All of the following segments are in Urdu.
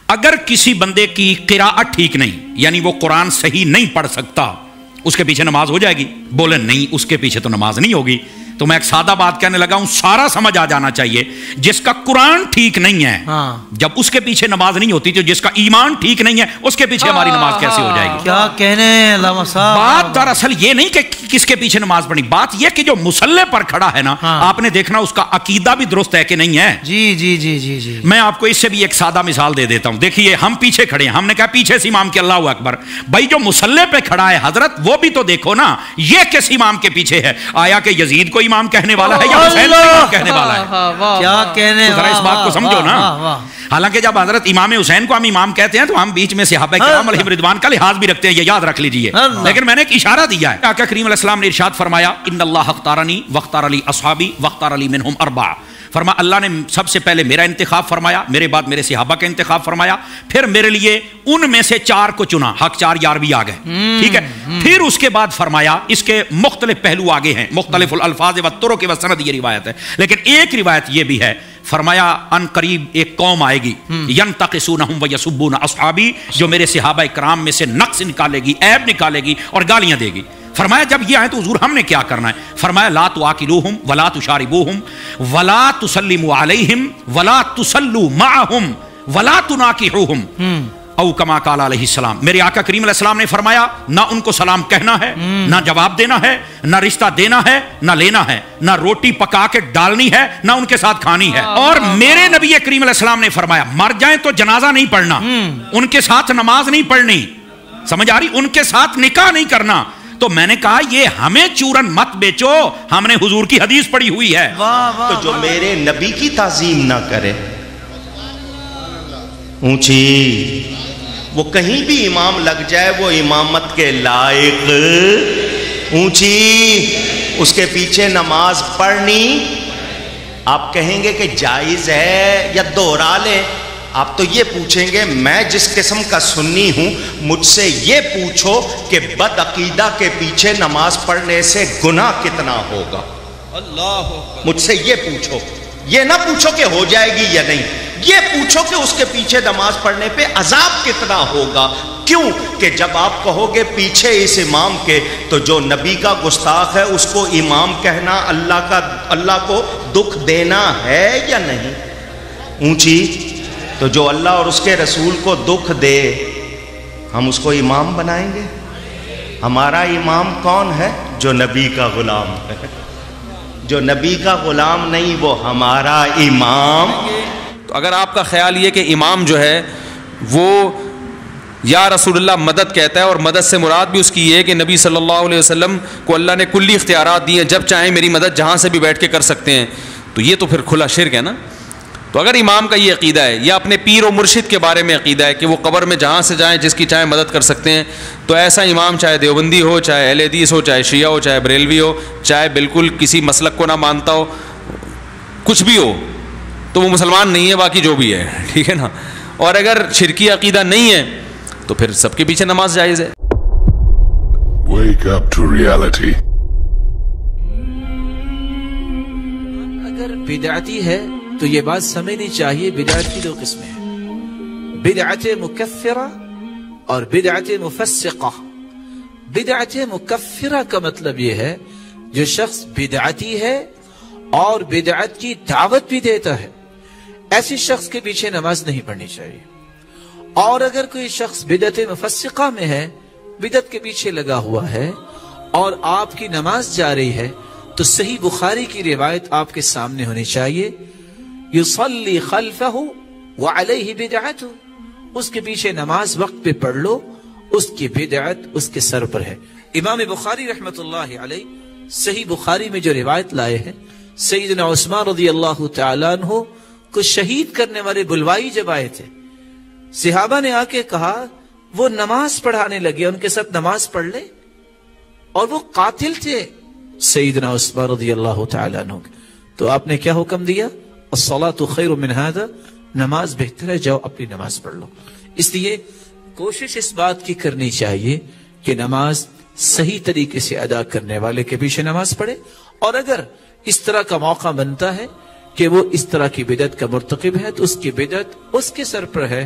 اگر کسی بندے کی قراءت ٹھیک نہیں، یعنی وہ قرآن صحیح نہیں پڑھ سکتا، اس کے پیچھے نماز ہو جائے گی؟ بولے نہیں، اس کے پیچھے تو نماز نہیں ہوگی۔ تو میں ایک سادہ بات کہنے لگا ہوں، سارا سمجھ آ جانا چاہیے، جس کا قرآن ٹھیک نہیں ہے جب اس کے پیچھے نماز نہیں ہوتی، تو جس کا ایمان ٹھیک نہیں ہے اس کے پیچھے ہماری نماز کیسے ہو جائے گی؟ کیا کہنے علامہ صاحب۔ بات دراصل یہ نہیں کہ کس کے پیچھے نماز پڑھنی، بات یہ کہ جو مصلی پر کھڑا ہے نا، آپ نے دیکھنا اس کا عقیدہ بھی درست ہے کہ نہیں ہے۔ جی جی جی جی جی میں آپ کو اس سے بھی ایک سادہ مثال دے دیتا ہوں۔ دیکھیے ہم پیچھے کھڑے ہیں، ہم نے کہا پیچھے سے امام کے اللہ اکبر، بھائی جو مصلی پہ کھڑا ہے حضرت، وہ بھی تو دیکھو نا یہ کس امام کے پیچھے ہے؟ آیا کہ یزید کو امام کہنے والا ہے یا حسین کو امام کہنے والا ہے؟ کیا کہنے، ذرا اس بات کو سمجھو نا۔ حالانکہ جب حضرت امام حسین کو ہم امام کہتے ہیں تو ہم بیچ میں صحابہ کرام علیہم رضوان کا لحاظ بھی رکھتے ہیں، یہ یاد رکھ لیجئے۔ لیکن میں نے ایک اشارہ دیا ہے، آقا کریم علیہ السلام نے ارشاد فرمایا ان اللہ اختارنی واختار لی اصحابی واختار لی منہم اربعہ، فرما اللہ نے سب سے پہلے میرا انتخاب فرمایا، میرے بعد میرے صحابہ کا انتخاب فرمایا، پھر میرے لیے ان میں سے 4 کو چنا، حق 4 یار بھی آ گئے، ٹھیک ہے۔ پھر اس کے بعد فرمایا، اس کے مختلف پہلو آگے ہیں، مختلف الالفاظ و طرق و سند، یہ روایت ہے، لیکن ایک روایت یہ بھی ہے، فرمایا ان قریب ایک قوم آئے گی ینتقصونہم ویسبون اصحابی، جو میرے صحابہ کرام میں سے نقص نکالے گی، عیب نکالے گی اور گالیاں دے گی۔ فرمایا جب یہ آئے تو حضور ہم نے کیا کرنا ہے؟ فرمایا لا تواکلوہم ولا تشاربوہم ولا تسلموا علیہم ولا تصلوا معہم ولا تناکحوہم او کما قال علیہ السلام۔ میرے آقا کریم علیہ السلام نے فرمایا نہ ان کو سلام کہنا ہے، نہ جواب دینا ہے، نہ رشتہ دینا ہے، نہ لینا ہے، نہ روٹی پکا کے ڈالنی ہے، نہ ان کے ساتھ کھانی ہے۔ اور میرے نبی کریم علیہ السلام نے فرمایا مر جائیں تو جنازہ نہیں پڑھنا، ان کے ساتھ نماز نہیں پڑھنی، سمجھ آ رہی؟ ان کے ساتھ نکاح نہیں کرنا۔ تو میں نے کہا یہ ہمیں چورن مت بیچو، ہم نے حضور کی حدیث پڑھی ہوئی ہے۔ تو جو میرے نبی کی تعظیم نہ کرے، اونچی، وہ کہیں بھی امام لگ جائے وہ امامت کے لائق، اونچی، اس کے پیچھے نماز پڑھنی، آپ کہیں گے کہ جائز ہے یا دوہرا لیں؟ آپ تو یہ پوچھیں گے میں جس قسم کا سنی ہوں، مجھ سے یہ پوچھو کہ بد عقیدہ کے پیچھے نماز پڑھنے سے گناہ کتنا ہوگا؟ مجھ سے یہ پوچھو، یہ نہ پوچھو کہ ہو جائے گی یا نہیں، یہ پوچھو کہ اس کے پیچھے نماز پڑھنے پہ عذاب کتنا ہوگا۔ کیوں کہ جب آپ کہو گے پیچھے اس امام کے، تو جو نبی کا گستاخ ہے اس کو امام کہنا اللہ کو دکھ دینا ہے یا نہیں؟ اونچی، تو جو اللہ اور اس کے رسول کو دکھ دے ہم اس کو امام بنائیں گے؟ ہمارا امام کون ہے؟ جو نبی کا غلام ہے، جو نبی کا غلام نہیں وہ ہمارا امام۔ تو اگر آپ کا خیال یہ کہ امام جو ہے وہ یا رسول اللہ مدد کہتا ہے، اور مدد سے مراد بھی اس کی یہ ہے کہ نبی صلی اللہ علیہ وسلم کو اللہ نے کلی اختیارات دیے، جب چاہیں میری مدد جہاں سے بھی بیٹھ کے کر سکتے ہیں، تو یہ تو پھر کھلا شرک ہے نا۔ تو اگر امام کا یہ عقیدہ ہے، یا اپنے پیر و مرشد کے بارے میں عقیدہ ہے کہ وہ قبر میں جہاں سے جائیں جس کی چاہیں مدد کر سکتے ہیں، تو ایسا امام چاہے دیوبندی ہو، چاہے اہل حدیث ہو، چاہے شیعہ ہو، چاہے بریلوی ہو، چاہے بالکل کسی مسلک کو نہ مانتا ہو، کچھ بھی ہو، تو وہ مسلمان نہیں ہے، باقی جو بھی ہے، ٹھیک ہے نا۔ اور اگر شرکی عقیدہ نہیں ہے تو پھر سب کے پیچھے نماز جائز ہے۔ Wake up to reality. اگر بدعتی ہے تو یہ بات سمجھنی چاہیے بدعت کی 2 قسمیں ہیں، بدعت مکفرہ اور بدعت مفسقہ۔ بدعت مکفرہ کا مطلب یہ ہے جو شخص بدعتی ہے اور بدعت کی دعوت بھی دیتا ہے، ایسی شخص کے پیچھے نماز نہیں پڑھنی چاہیے۔ اور اگر کوئی شخص بدعت مفسقہ میں ہے، بدعت کے پیچھے لگا ہوا ہے اور آپ کی نماز جا رہی ہے، تو صحیح بخاری کی روایت آپ کے سامنے ہونی چاہیے، یصلی خلفہ وعلیہ بدعتہ، اس کے پیچھے نماز وقت پہ پڑھ لو، اس کی بدعت اس کے سر پر ہے۔ امام بخاری رحمت اللہ علیہ صحیح بخاری میں جو روایت لائے ہیں، سیدنا عثمان رضی اللہ تعالیٰ عنہ کو شہید کرنے والے بلوائی جب آئے تھے، صحابہ نے آ کے کہا وہ نماز پڑھانے لگے، ان کے ساتھ نماز پڑھ لے، اور وہ قاتل تھے سیدنا عثمان رضی اللہ تعالیٰ عنہ۔ تو آپ نے کیا حکم دیا؟ الصلاۃ خیر من ھذا، نماز بہتر ہے، جاؤ اپنی نماز پڑھ لو۔ اس لیے کوشش اس بات کی کرنی چاہیے کہ نماز صحیح طریقے سے ادا کرنے والے کے پیچھے نماز پڑھے، اور اگر اس طرح کا موقع بنتا ہے کہ وہ اس طرح کی بدعت کا مرتکب ہے تو اس کی بدعت اس کے سر پر ہے،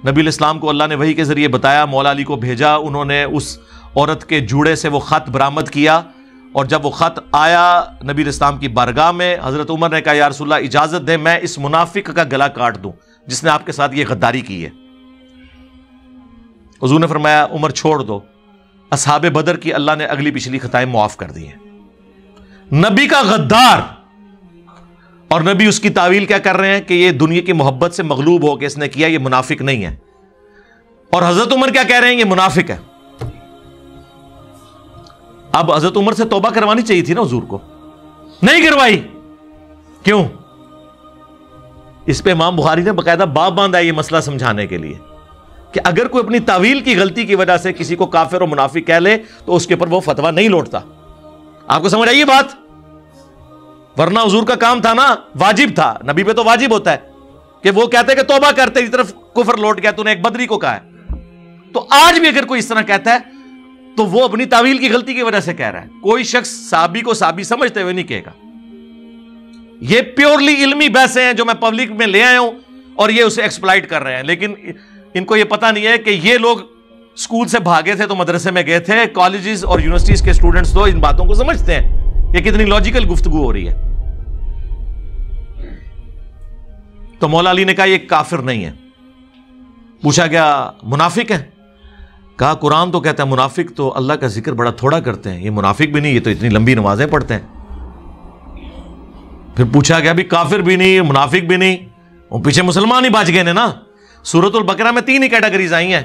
نبی علیہ السلام کو اللہ نے وحی کے ذریعے بتایا، مولا علی کو بھیجا، انہوں نے اس عورت کے جوڑے سے وہ خط برآمد کیا، اور جب وہ خط آیا نبی علیہ السلام کی بارگاہ میں، حضرت عمر نے کہا یا رسول اللہ اجازت دیں میں اس منافق کا گلا کاٹ دوں جس نے آپ کے ساتھ یہ غداری کی ہے۔ حضور نے فرمایا عمر چھوڑ دو، اصحاب بدر کی اللہ نے اگلی پچھلی خطائیں معاف کر دی ہیں۔ نبی کا غدار، اور نبی اس کی تعویل کیا کر رہے ہیں کہ یہ دنیا کی محبت سے مغلوب ہو کے اس نے کیا، یہ منافق نہیں ہے۔ اور حضرت عمر کیا کہہ رہے ہیں، یہ منافق ہے۔ اب حضرت عمر سے توبہ کروانی چاہیے تھی نا حضور کو، نہیں کروائی، کیوں؟ اس پہ امام بخاری نے باقاعدہ باب باندھا ہے یہ مسئلہ سمجھانے کے لیے کہ اگر کوئی اپنی تعویل کی غلطی کی وجہ سے کسی کو کافر اور منافق کہہ لے تو اس کے اوپر وہ فتویٰ نہیں لوٹتا۔ آپ کو سمجھ آئی یہ بات؟ ورنہ حضور کا کام تھا نا، واجب تھا، نبی پہ تو واجب ہوتا ہے کہ وہ کہتے کہ توبہ کرتے اس طرف کفر لوٹ گیا، تو نے ایک بدری کو کہا ہے۔ تو آج بھی اگر کوئی اس طرح کہتا ہے تو وہ اپنی تعویل کی غلطی کی وجہ سے کہہ رہا ہے، کوئی شخص صحابی کو صحابی سمجھتے ہوئے نہیں کہے گا۔ یہ پیورلی علمی بحثیں ہیں جو میں پبلک میں لے آیا ہوں اور یہ اسے ایکسپلائٹ کر رہے ہیں، لیکن ان کو یہ پتہ نہیں ہے کہ یہ لوگ اسکول سے بھاگے تھے تو مدرسے میں گئے تھے، کالجز اور یونیورسٹیز کے اسٹوڈنٹس تو ان باتوں کو سمجھتے ہیں کہ کتنی لاجیکل گفتگو ہو رہی ہے۔ تو مولا علی نے کہا یہ کافر نہیں ہے۔ پوچھا گیا منافق ہے؟ کہا قرآن تو کہتا ہے منافق تو اللہ کا ذکر بڑا تھوڑا کرتے ہیں، یہ منافق بھی نہیں، یہ تو اتنی لمبی نمازیں پڑھتے ہیں۔ پھر پوچھا گیا بھی کافر بھی نہیں منافق بھی نہیں، وہ پیچھے مسلمان ہی بچ گئے نا۔ سورۃ البقرہ میں 3 ہی کیٹیگریز آئی ہیں،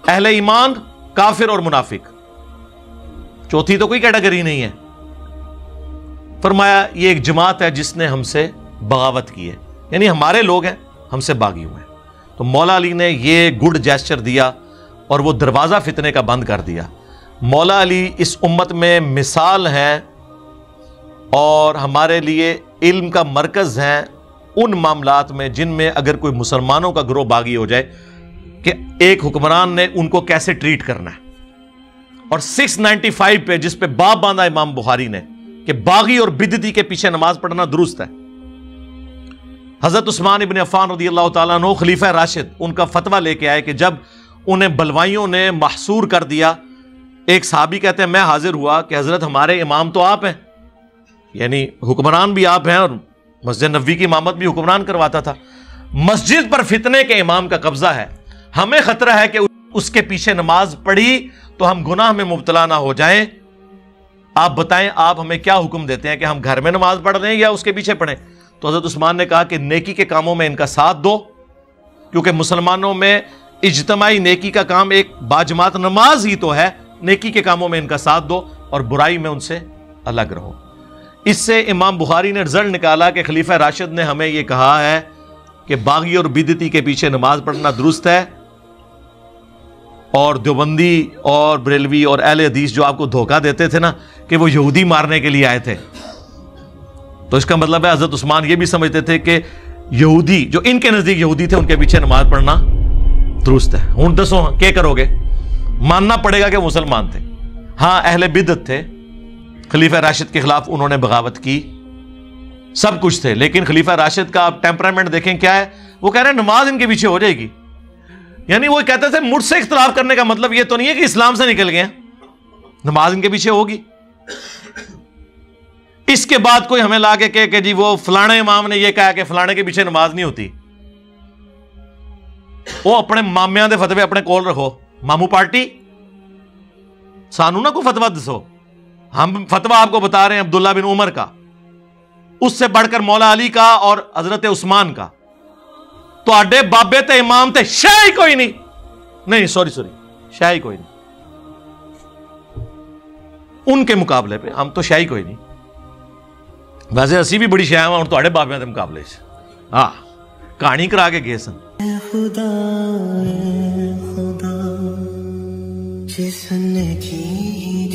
اہل ایمان، کافر اور منافق، چوتھی تو کوئی کیٹیگری نہیں ہے۔ فرمایا یہ ایک جماعت ہے جس نے ہم سے بغاوت کی ہے، یعنی ہمارے لوگ ہیں ہم سے باغی ہوئے ہیں۔ تو مولا علی نے یہ گڈ جیسچر دیا اور وہ دروازہ فتنے کا بند کر دیا۔ مولا علی اس امت میں مثال ہیں اور ہمارے لیے علم کا مرکز ہیں ان معاملات میں جن میں اگر کوئی مسلمانوں کا گروہ باغی ہو جائے کہ ایک حکمران نے ان کو کیسے ٹریٹ کرنا ہے۔ اور 695 پہ جس پہ باب باندھا امام بخاری نے کہ باغی اور بدعتی کے پیچھے نماز پڑھنا درست ہے، حضرت عثمان ابن عفان رضی اللہ تعالیٰ عنہ خلیفہ راشد ان کا فتویٰ لے کے آئے کہ جب انہیں بلوائیوں نے محصور کر دیا، ایک صحابی کہتے ہیں میں حاضر ہوا کہ حضرت ہمارے امام تو آپ ہیں، یعنی حکمران بھی آپ ہیں اور مسجد نبوی کی امامت بھی حکمران کرواتا تھا، مسجد پر فتنے کے امام کا قبضہ ہے، ہمیں خطرہ ہے کہ اس کے پیچھے نماز پڑھی تو ہم گناہ میں مبتلا نہ ہو جائیں، آپ بتائیں آپ ہمیں کیا حکم دیتے ہیں کہ ہم گھر میں نماز پڑھ رہے ہیں یا اس کے پیچھے پڑھیں؟ تو حضرت عثمان نے کہا کہ نیکی کے کاموں میں ان کا ساتھ دو، کیونکہ مسلمانوں میں اجتماعی نیکی کا کام ایک باجماعت نماز ہی تو ہے، نیکی کے کاموں میں ان کا ساتھ دو اور برائی میں ان سے الگ رہو۔ اس سے امام بخاری نے رزلٹ نکالا کہ خلیفہ راشد نے ہمیں یہ کہا ہے کہ باغی اور بدعتی کے پیچھے نماز پڑھنا درست ہے، اور دیوبندی اور بریلوی اور اہل حدیث جو آپ کو دھوکہ دیتے تھے نا کہ وہ یہودی مارنے کے لیے آئے تھے، تو اس کا مطلب ہے حضرت عثمان یہ بھی سمجھتے تھے کہ یہودی جو ان کے نزدیک یہودی تھے ان کے پیچھے نماز پڑھنا درست ہے۔ ہوں دسو کیا کرو گے؟ ماننا پڑے گا کہ مسلمان تھے، ہاں اہل بدعت تھے، خلیفہ راشد کے خلاف انہوں نے بغاوت کی، سب کچھ تھے، لیکن خلیفہ راشد کا آپ ٹیمپرامنٹ دیکھیں کیا ہے، وہ کہہ رہے ہیں نماز ان کے پیچھے ہو جائے گی، یعنی وہ کہتے تھے مجھ سے اختلاف کرنے کا مطلب یہ تو نہیں ہے کہ اسلام سے نکل گئے، نماز ان کے پیچھے ہوگی۔ اس کے بعد کوئی ہمیں لا کے کہے کہ جی وہ فلانے امام نے یہ کہا کہ فلانے کے پیچھے نماز نہیں ہوتی، وہ اپنے مامیاں دے فتوے اپنے کول رکھو، مامو پارٹی سانو نہ کوئی فتویٰ دسو، ہم فتویٰ آپ کو بتا رہے ہیں عبداللہ بن عمر کا، اس سے بڑھ کر مولا علی کا اور حضرت عثمان کا، تو اڈے بابے تے امام تے شاہی کوئی نہیں سوری شاہی کوئی نہیں، ان کے مقابلے پہ ہم تو شاہی کوئی نہیں، ویسے اسی بھی بڑی شاہ اور تھوڑے بابے کے مقابلے سے ہاں کہانی کرا کے گئے سن۔ خدا جس نے کی